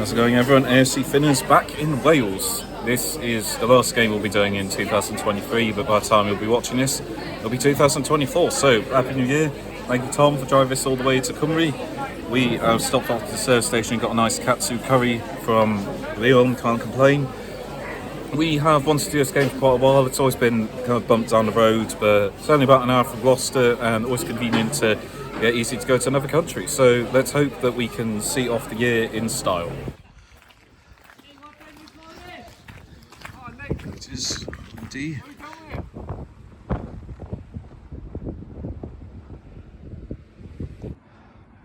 How's it going, everyone? AFC-The is back in Wales. This is the last game we'll be doing in 2023, but by the time you'll be watching this, it'll be 2024. So, Happy New Year. Thank you, Tom, for driving us all the way to Cymru. We stopped off at the service station and got a nice katsu curry from Leon, can't complain. We have wanted to do this game for quite a while. It's always been kind of bumped down the road, but it's only about an hour from Gloucester and always convenient to get easy to go to another country. So let's hope that we can see off the year in style. It is D.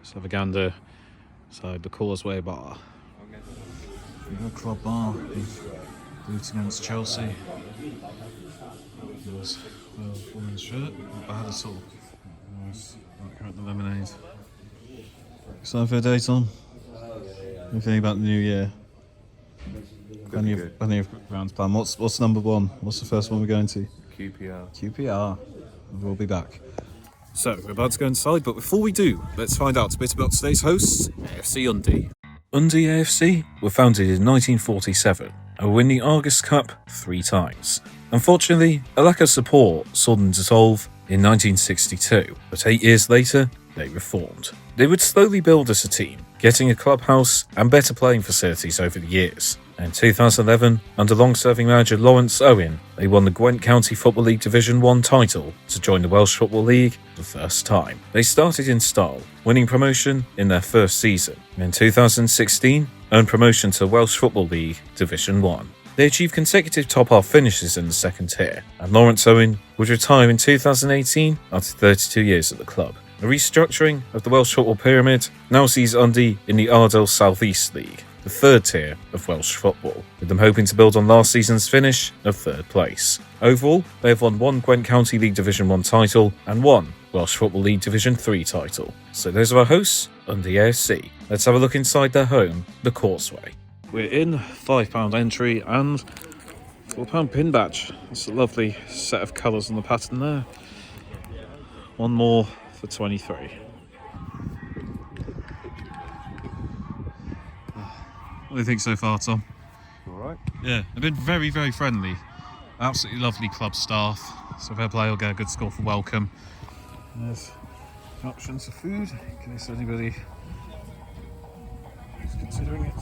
Savaganda inside the Causeway bar. The club bar. Luton against Chelsea. Nice woman's shirt. Not bad at all. Nice. Like the lemonade. Excited for a day, Tom? What do you think about the new year? Plenty of rounds planned. What's number one? What's the first one we're going to? QPR. We'll be back. So, we're about to go inside, but before we do, let's find out a bit about today's hosts, AFC-Undy. Undy AFC were founded in 1947 and win the Argus Cup 3 times. Unfortunately, a lack of support saw them dissolve in 1962, but 8 years later, they reformed. They would slowly build as a team, getting a clubhouse and better playing facilities over the years. In 2011, under long-serving manager Lawrence Owen, they won the Gwent County Football League Division 1 title to join the Welsh Football League for the first time. They started in style, winning promotion in their first season. In 2016, earned promotion to Welsh Football League Division 1. They achieved consecutive top-half finishes in the second tier, and Lawrence Owen would retire in 2018 after 32 years at the club. A restructuring of the Welsh football pyramid now sees Undy in the Ardell South East League, the third tier of Welsh football, with them hoping to build on last season's finish of third place. Overall, they have won 1 Gwent County League Division 1 title and 1 Welsh Football League Division 3 title. So those are our hosts, Undy AFC. Let's have a look inside their home, the Causeway. We're in, £5 entry and £4 pin badge. That's a lovely set of colours on the pattern there. One more for 23. What do you think so far, Tom? Alright. Yeah, they've been very, very friendly. Absolutely lovely club staff. So fair play will get a good score for welcome. There's options for food in case anybody is considering it.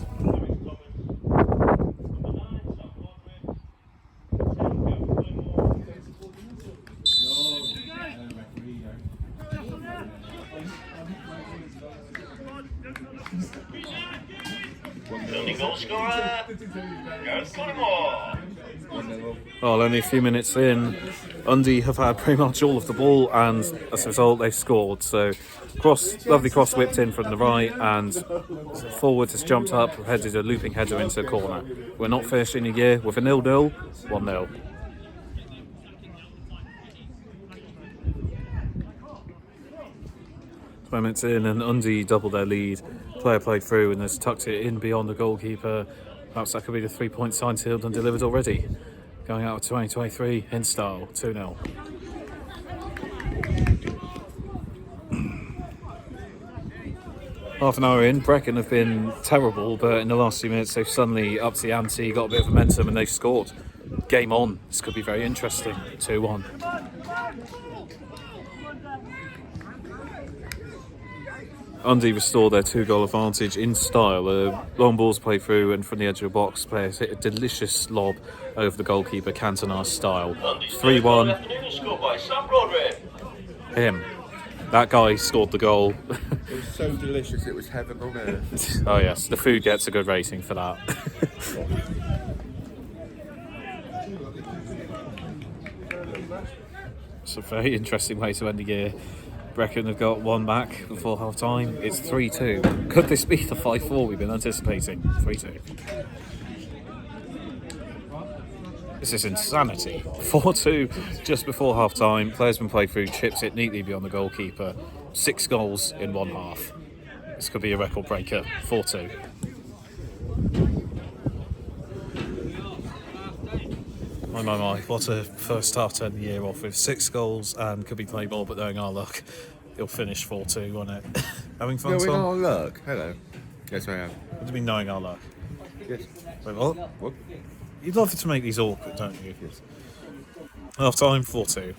Well, only a few minutes in, Undy have had pretty much all of the ball, and as a result, they've scored. So, lovely cross whipped in from the right, and forward has jumped up, headed a looping header into the corner. We're not finishing the year with a 0-0, 1-0. Minutes in, and Undy doubled their lead. Player played through and has tucked it in beyond the goalkeeper. Perhaps that could be the 3-point sign sealed and delivered already. Going out of 2023 in style, 2-0. Half an hour in, Brecon have been terrible, but in the last few minutes they've suddenly upped the ante, got a bit of momentum, and they've scored. Game on. This could be very interesting. 2-1. Undy restored their 2-goal advantage in style. Long balls play through, and from the edge of the box, players hit a delicious lob over the goalkeeper, Cantona style. 3-1. Him. That guy scored the goal. It was so delicious, it was heaven on earth. Oh yes, the food gets a good rating for that. It's a very interesting way to end the year. Brecon have got one back before half time. It's 3-2. Could this be the 5-4 we've been anticipating? 3-2. This is insanity. 4-2 just before half time. Players been played through, chips it neatly beyond the goalkeeper. 6 goals in one half. This could be a record breaker. 4-2. My, what a first half to end the year off with 6 goals, and could be played more, but knowing our luck, it'll finish 4-2, won't it? Having fun, Going Tom? our luck, hello. Yes, I am. What do you mean knowing our luck? Yes. Wait, what? What? You'd love to make these awkward, don't you? Yes. Half time, 4-2.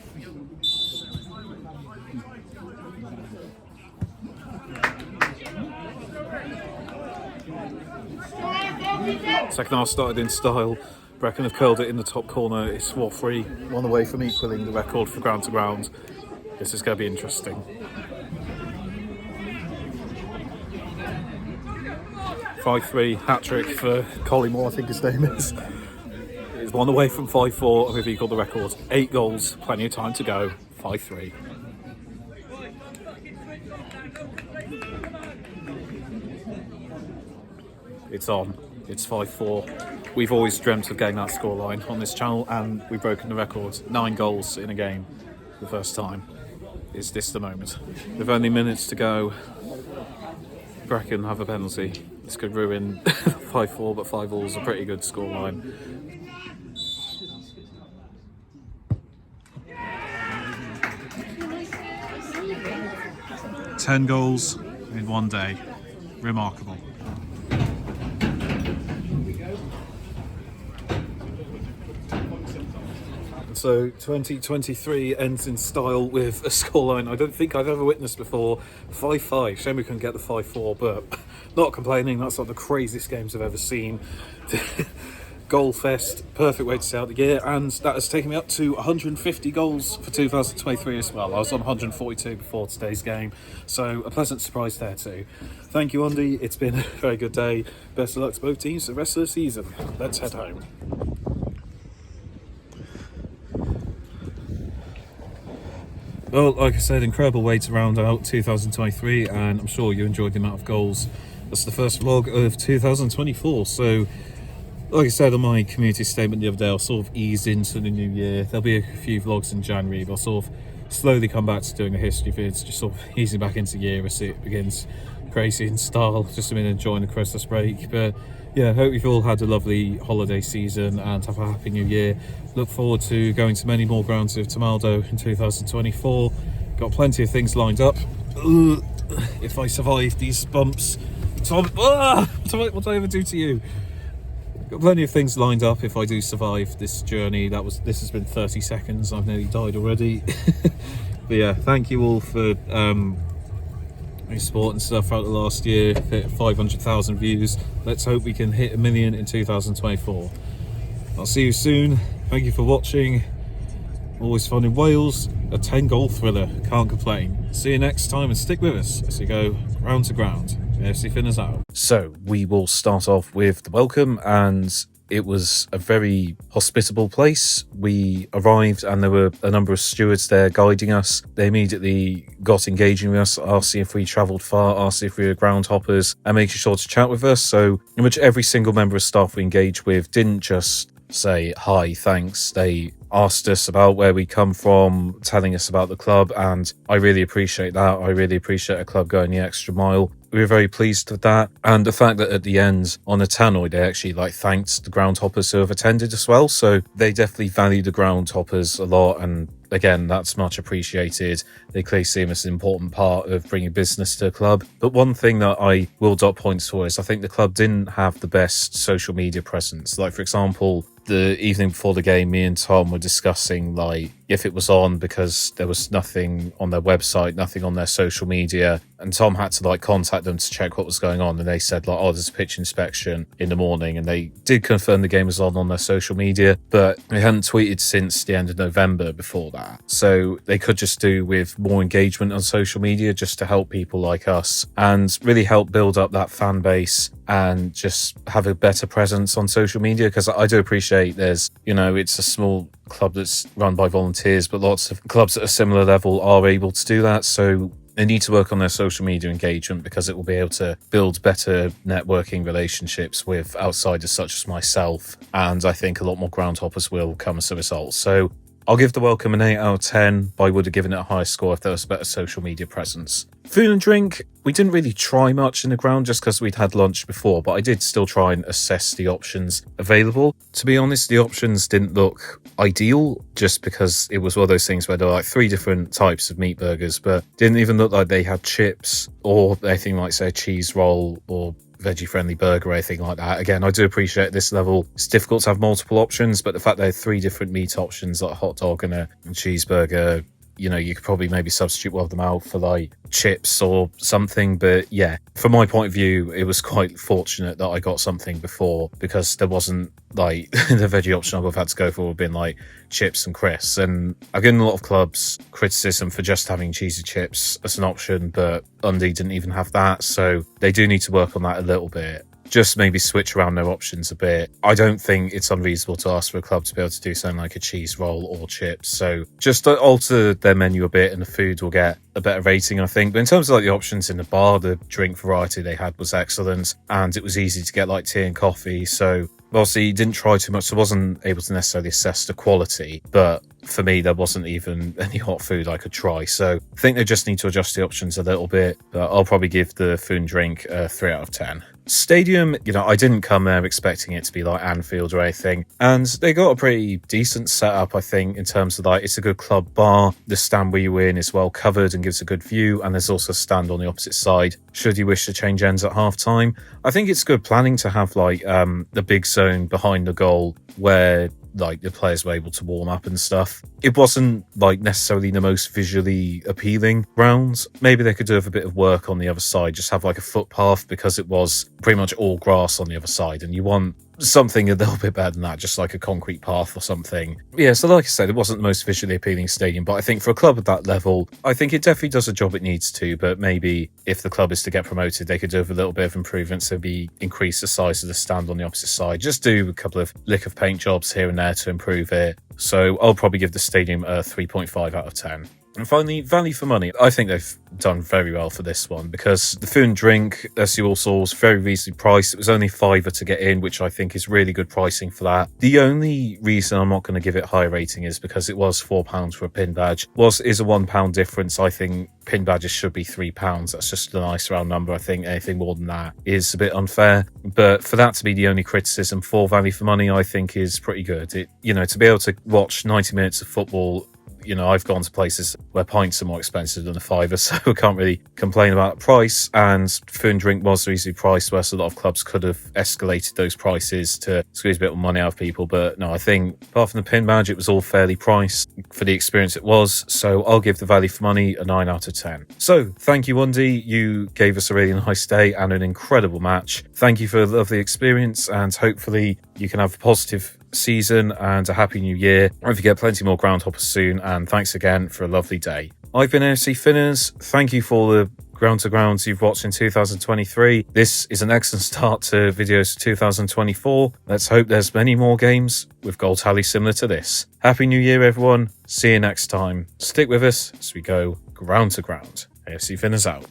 Second half started in style. Brecon have curled it in the top corner. It's 4-3, one away from equalling the record for ground to ground. This is going to be interesting. 5-3 hat-trick for Collymore, I think his name is. It's one away from 5-4 and we've equalled the record. 8 goals, plenty of time to go. 5-3. It's on. It's 5-4. We've always dreamt of getting that scoreline on this channel and we've broken the record. 9 goals in a game for the first time. Is this the moment? With only minutes to go, Brecon have a penalty. This could ruin 5-4, but 5-all is a pretty good scoreline. Ten goals in one day. Remarkable. So 2023 ends in style with a scoreline I don't think I've ever witnessed before. 5-5. Shame we couldn't get the 5-4, but not complaining. That's not the craziest games I've ever seen. Goal fest, perfect way to start the year, and that has taken me up to 150 goals for 2023 as well. I was on 142 before today's game, so a pleasant surprise there too. Thank you, Undy. It's been a very good day. Best of luck to both teams for the rest of the season. Let's head home. Well, like I said, incredible way to round out 2023, and I'm sure you enjoyed the amount of goals. That's the first vlog of 2024, so like I said on my community statement the other day, I'll sort of ease into the new year. There'll be a few vlogs in January, but I'll sort of slowly come back to doing a history vids, just sort of easing back into the year as it begins crazy in style. Just been enjoying the Christmas break, but yeah, hope you've all had a lovely holiday season and have a happy new year. Look forward to going to many more grounds of Tamaldo in 2024. Got plenty of things lined up. If I survive these bumps, Tom, what did I ever do to you? Got plenty of things lined up if I do survive this journey. This has been 30 seconds. I've nearly died already. But yeah, thank you all for your support and stuff throughout the last year. Hit 500,000 views. Let's hope we can hit 1 million in 2024. I'll see you soon. Thank you for watching. Always fun in Wales. A 10-goal thriller. Can't complain. See you next time and stick with us as we go round to ground. AFC-The is out. So we will start off with the welcome, and it was a very hospitable place. We arrived and there were a number of stewards there guiding us. They immediately got engaging with us, asking if we travelled far, asking if we were groundhoppers, and making sure to chat with us. So in which every single member of staff we engaged with didn't just say hi, thanks. They asked us about where we come from, telling us about the club, and I really appreciate that. I really appreciate a club going the extra mile. We were very pleased with that, and the fact that at the end on the tannoy they actually thanked the groundhoppers who have attended as well, so they definitely value the groundhoppers a lot, and again, that's much appreciated. They clearly see them as an important part of bringing business to the club. But one thing that I will dot points for is I think the club didn't have the best social media presence. Like, for example, the evening before the game, me and Tom were discussing if it was on, because there was nothing on their website, nothing on their social media, and Tom had to contact them to check what was going on, and they said oh, there's a pitch inspection in the morning, and they did confirm the game was on their social media, but they hadn't tweeted since the end of November before that, so they could just do with more engagement on social media just to help people like us and really help build up that fan base and just have a better presence on social media, because I do appreciate there's it's a small club that's run by volunteers, but lots of clubs at a similar level are able to do that, so they need to work on their social media engagement, because it will be able to build better networking relationships with outsiders such as myself, and I think a lot more groundhoppers will come as a result. So I'll give the welcome an 8 out of 10, but I would have given it a higher score if there was a better social media presence. Food and drink, we didn't really try much in the ground just because we'd had lunch before, but I did still try and assess the options available. To be honest, the options didn't look ideal, just because it was one of those things where there were 3 different types of meat burgers, but didn't even look like they had chips or anything like, say, a cheese roll or veggie-friendly burger or anything like that. Again, I do appreciate at this level it's difficult to have multiple options, but the fact there are 3 different meat options, like a hot dog and a cheeseburger, you know, you could probably maybe substitute one of them out for like chips or something. But yeah, from my point of view, it was quite fortunate that I got something before, because there wasn't like the veggie option I would have had to go for would have been like chips and crisps. And I've given a lot of clubs criticism for just having cheesy chips as an option, but Undy didn't even have that. So they do need to work on that a little bit. Just maybe switch around their options a bit. I don't think it's unreasonable to ask for a club to be able to do something like a cheese roll or chips. So just alter their menu a bit and the food will get a better rating, I think. But in terms of like the options in the bar, the drink variety they had was excellent, and it was easy to get like tea and coffee. So obviously didn't try too much, so I wasn't able to necessarily assess the quality. But for me, there wasn't even any hot food I could try. So I think they just need to adjust the options a little bit. But I'll probably give the food and drink a 3 out of 10. Stadium, you know, I didn't come there expecting it to be like Anfield or anything, and they got a pretty decent setup, I think, in terms of like it's a good club bar. The stand where you're in is well covered and gives a good view, and there's also a stand on the opposite side should you wish to change ends at half time. I think it's good planning to have like the big zone behind the goal where like the players were able to warm up and stuff. It wasn't like necessarily the most visually appealing grounds. Maybe they could do a bit of work on the other side, just have like a footpath, because it was pretty much all grass on the other side, and you want something a little bit better than that, just like a concrete path or something. Yeah, so like I said, it wasn't the most visually appealing stadium, but I think for a club at that level, I think it definitely does a job it needs to. But maybe if the club is to get promoted, they could do a little bit of improvements, so increase the size of the stand on the opposite side, just do a couple of lick of paint jobs here and there to improve it. So I'll probably give the stadium a 3.5 out of 10. And finally, value for money. I think they've done very well for this one, because the food and drink, as you all saw, was very reasonably priced. It was only £5 to get in, which I think is really good pricing for that. The only reason I'm not going to give it high rating is because it was £4 for a pin badge. Whilst it is a £1 difference, I think pin badges should be £3. That's just a nice round number. I think anything more than that is a bit unfair. But for that to be the only criticism for value for money, I think is pretty good. It, you know, to be able to watch 90 minutes of football, you know, I've gone to places where pints are more expensive than a £5, so I can't really complain about the price. And food and drink was reasonably priced, whereas a lot of clubs could have escalated those prices to squeeze a bit more money out of people. But no, I think apart from the pin badge, it was all fairly priced for the experience it was. So I'll give the value for money a 9 out of 10. So thank you, Undy. You gave us a really nice day and an incredible match. Thank you for the lovely experience, and hopefully you can have a positive season and a happy new year. I hope you get plenty more Groundhoppers soon, and thanks again for a lovely day. I've been AFC Finners. Thank you for all the ground to grounds you've watched in 2023. This is an excellent start to videos for 2024. Let's hope there's many more games with goal tally similar to this. Happy New Year, everyone. See you next time. Stick with us as we go ground to ground. AFC Finners out.